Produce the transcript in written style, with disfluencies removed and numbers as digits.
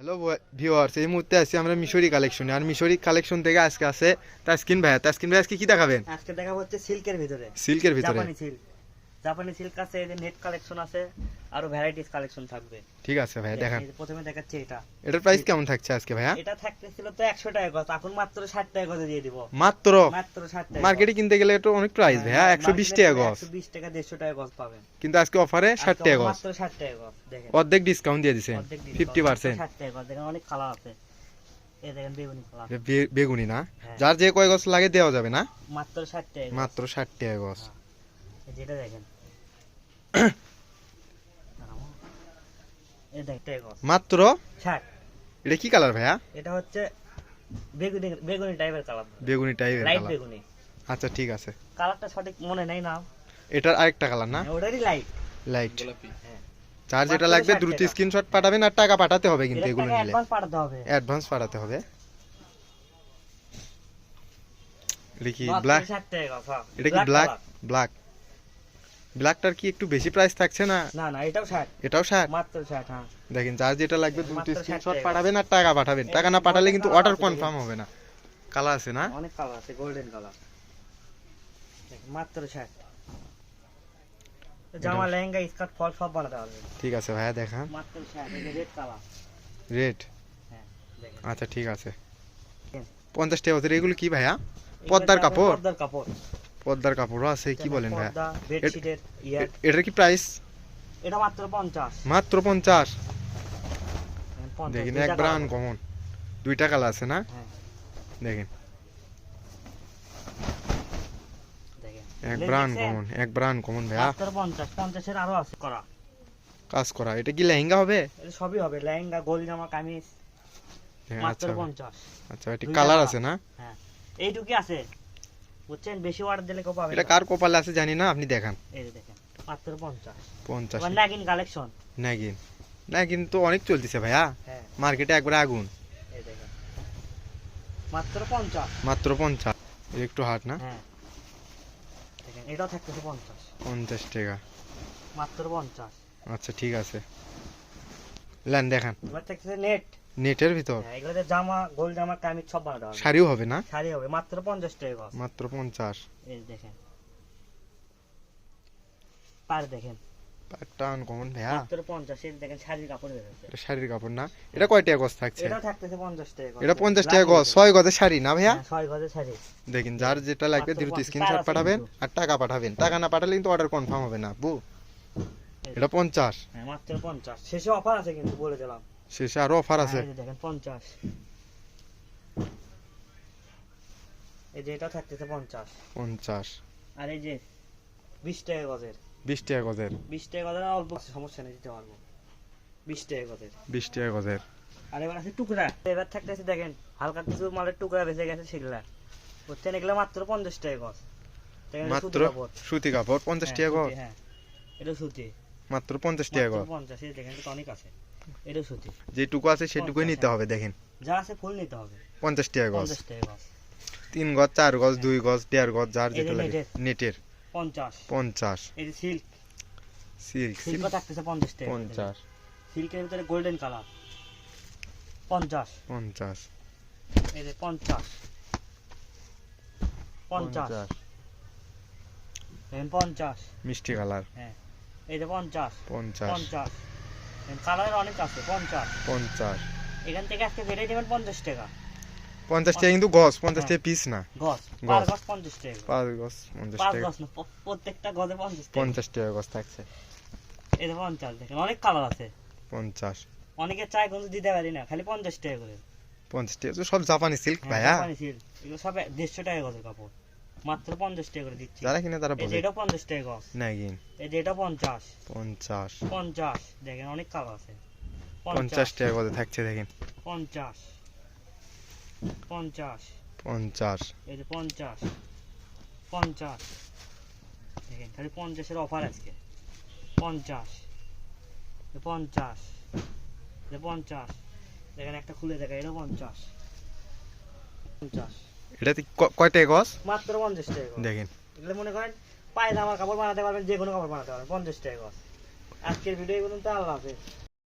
Hello viewers, এই মুহূর্তে আছি আমরা মিশরি কালেকশনে। আর মিশরি কালেকশন থেকে আজকে আছে তাসকিন ভাই। তাসকিন ভাই আজকে কি দেখাবেন? আজকে দেখা হচ্ছে সিল্কের ভিতরে, সিল্কের ভিতরে জাপানি সিল্ক আছে, এই যে নেট কালেকশন আছে, আরো ভ্যারাইটিস কালেকশন থাকবে। ঠিক আছে ভাই, দেখান। প্রথমে দেখাচ্ছি এটা। এটার প্রাইস কেমন থাকছে আজকে ভাইয়া? এটা থাকতেছিল তো 100 টাকা গজ, এখন মাত্র 60 টাকা গজে দিয়ে দিব। মাত্র মাত্র 60 টাকা। মার্কেটে কিনতে গেলে একটু অনেক প্রাইস ভাইয়া, 120 টাকা গজ। 120 টাকা 150 টাকা গজ পাবেন, কিন্তু আজকে অফারে 60 টাকা গজ, মাত্র 60 টাকা গজ। দেখেন অর্ধেক ডিসকাউন্ট দিয়ে দিয়েছেন, 50%। 60 টাকা গজ। দেখেন অনেক কালার আছে, এই দেখেন বেগুনি কালার, বেগুনি না? হ্যাঁ। যার যে কয় গজ লাগে দেওয়া যাবে না? মাত্র 60 টাকা, মাত্র 60 টাকা গজ। যেটা দেখেন এই দেখেন টাকা গজ মাত্র 60। এটা কি কালার ভাইয়া? এটা হচ্ছে বেগুনি বেগুনি টাইপের কালার, বেগুনি টাইপের লাইট কালার। বেগুনি। আচ্ছা ঠিক আছে, কালারটা সঠিক মনে নেই না, এটার আরেকটা কালার না? ওটারই লাইট লাইট। হ্যাঁ। যার যেটা মাত্র লাগবে 60 দ্রুত টাকা। স্ক্রিনশট পাঠাবেন, আর টাকা পাঠাতে হবে কিন্তু এর এগুলো টাকা নিলে অ্যাডভান্স পাঠাতে হবে। অ্যাডভান্স পাঠাতে হবে। এটা কি মাত্র ব্ল্যাক? 60 টাকা কথা। এটা কি ব্ল্যাক? ব্ল্যাক ব্ল্যাকটার কি একটু বেশি প্রাইস থাকছে না? না না, এটাও 60, এটাও 60। মাত্র 60। হ্যাঁ, দেখেন, যার যেটা লাগবে দ্রুত মাত্র 60 স্ক্রিনশট টাকা। পাঠাবেন আর টাকা পাঠাবেন। টাকা না পাঠালে কিন্তু অর্ডার কনফার্ম হবে না। কালার আছে না? অনেক কালার আছে, গোল্ডেন কালার। দেখেন মাত্র 60। জামা, লেহেঙ্গা, স্কার্ট, ফল সব বানাতে পারবে। ঠিক আছে ভাইয়া, দেখান। মাত্র 60। এই যে রেড কালার। রেড? হ্যাঁ, দেখেন। আচ্ছা ঠিক আছে। হুম। 50 টাকা ওদের। এগুলো কি ভাইয়া? পর্দার কাপড়? পর্দার কাপড়। পর্দার কাপড়ও আছে? কি বলেন ভাইয়া? পর্দা, বেডশিটের ইয়ার। এটার কি প্রাইস? এটা মাত্র 50। মাত্র 50। দেখেন 50, দেখেন দুইটা এক ব্রান কালার। কমন, দুইটা কালার আছে না? হ্যাঁ, দেখেন দেখেন। এক লেগ ব্রান দেখছেন? কমন, এক ব্রান কমন ভাইয়া। মাত্র 50। 50 এর আরো আছে করা। কাজ করা। এটা কি লেহেঙ্গা হবে? এটা সবই হবে, লেহেঙ্গা, গোল জামা, কামিজ। হ্যাঁ, মাত্র আচ্ছা 50। আচ্ছা। এটা দুইটা কালার কালার। আছে না? হ্যাঁ, এইটুকুই আছে, বুঝছেন? বেশি অর্ডার দিলে কেউ পাবে এটা না। কার কপালে আছে জানি না, আপনি দেখান। এই যে দেখেন মাত্র 50। 50। এবার নাগিন কালেকশন। নাগিন? নাগিন তো অনেক চলতেছে ভাইয়া, হ্যাঁ, মার্কেটে একবারে আগুন। এই দেখেন মাত্র 50। মাত্র 50। এটা একটু হাট না? হ্যাঁ, দেখেন এটাও থাকতেছে 50। 50 টাকা। মাত্র 50। আচ্ছা ঠিক আছে, লেন দেখান। এবার থাকতেছে নেট। নেটের ভিতর? হ্যাঁ, এগুলোতে জামা, গোল জামা, কামিজ সব বানাতে হবে। শাড়িও হবে না? শাড়ি হবে মাত্র 50 টাকা গজ। মাত্র 50। এই যে দেখেন পার, দেখেন টান কমন ভাইয়া। মাত্র 50। এই যে দেখেন শাড়ির কাপড় বের হচ্ছে। এটা শাড়ির কাপড় না? এটা কয় টাকা গজ থাকছে? এটাও থাকতেছে 50 টাকা গজ। এটা 50 টাকা গজ, 6 গজের শাড়ি না ভাইয়া? হ্যাঁ, 6 গজের শাড়ি। দেখেন, যার যেটা লাগবে মাত্র দ্রুত 50 স্ক্রিনশট আছে পাঠাবেন কিন্তু। আর টাকা পাঠাবেন। টাকা না পাঠালে কিন্তু অর্ডার কনফার্ম হবে না বু। এই যে, এটা 50। হ্যাঁ মাত্র 50। শেষে অফার আছে কিন্তু, বলে দিলাম। শেষে আরো অফার আছে? হ্যাঁ, এই যে দেখেন 50। এই যে এটা থাকতেছে 50। 50। আর এই যে 20 টাকা গজের। 20 টাকা গজের? 20 টাকা গজের অল্প কিছু সমস্যা নেই, দিতে পারবো। 20 টাকা গজের। 20 টাকা গজের। আর এবার আছে টুকরা। এবার থাকতেছে দেখেন হালকা কিছু মালের টুকরা বেঁচে গেছে, সেগুলা বুঝছেন? এগুলা মাত্র 50 টাকা গজ। দেখেন এটা মাত্র সুতি কাপড়। সুতি কাপড় 50 টাকা হ্যাঁ, গজ? সুতি, হ্যাঁ এটা সুতি। মাত্র 50 টাকা মাত্র গজ? 50। এই দেখেন এটা অনেক আছে, এটা সুতি। যেটুকু আছে সেটুকুই 50, নিতে হবে। দেখেন যা আছে ফুল নিতে হবে। 50 টাকা গজ। 50 টাকা গজ। 3 গজ, 4 গজ, 2 গজ, 1.5 গজ, যার এই যেটা যে লাগে। নেটের। নেটের 50। 50। এই যে সিল্ক। সিল্ক? সিল্কও থাকতেছে 50 টাকা। 50। সিল্কের ভিতরে গোল্ডেন কালার 50। 50। এই যে 50। 50। দেখেন 50। মিষ্টি কালার? হ্যাঁ, এই যে 50। 50। 50। কালার অনেক আছে। 50। 50। এখান থেকে আজকে বেড়ে নেবেন 50 টাকা। 50 টাকা কিন্তু গজ, 50 হ্যাঁ। টাকা পিস না। গজ, গজ। পার গজ 50 টাকা। 5 গজ 50 পাঁচ টাকা। গজ না, প্রত্যেকটা গজে 50 টাকা। 50 টাকা গজ থাকছে। এই যে 50। দেখেন অনেক কালার আছে। 50। অনেকে চাই কিন্তু দিতে পারি না, খালি 50 টাকা করে। 50 টাকা তো সব জাপানি সিল্ক হ্যাঁ, ভাইয়া। জাপানি সিল্ক। এগুলো সব 150 টাকা গজের কাপড়, মাত্র 50 টাকা করে দিচ্ছি। যারা কিনে তারা এই যে বোঝে। এটা 50 টাকা গজ। নাগিন? এই যে এটা 50। 50। 50। দেখেন অনেক কালার আছে। 50 টাকা গজে থাকছে। দেখেন 50। 50। 50। এই যে 50। 50। দেখেন খালি 50 এর অফার আজকে। 50। 50। 50। দেখেন একটা খুলে দেখেন, এটা 50। 50। এটাতে কয় টাকা গজ? মাত্র 50 টাকা গজ। দেখেন এগুলো মনে করেন পায়জামার কাপড় বানাতে পারবেন, যে কোনো কাপড় বানাতে পারবেন 50 টাকা গজ। আজকের ভিডিও এই পর্যন্ত। আল্লাহ হাফেজ।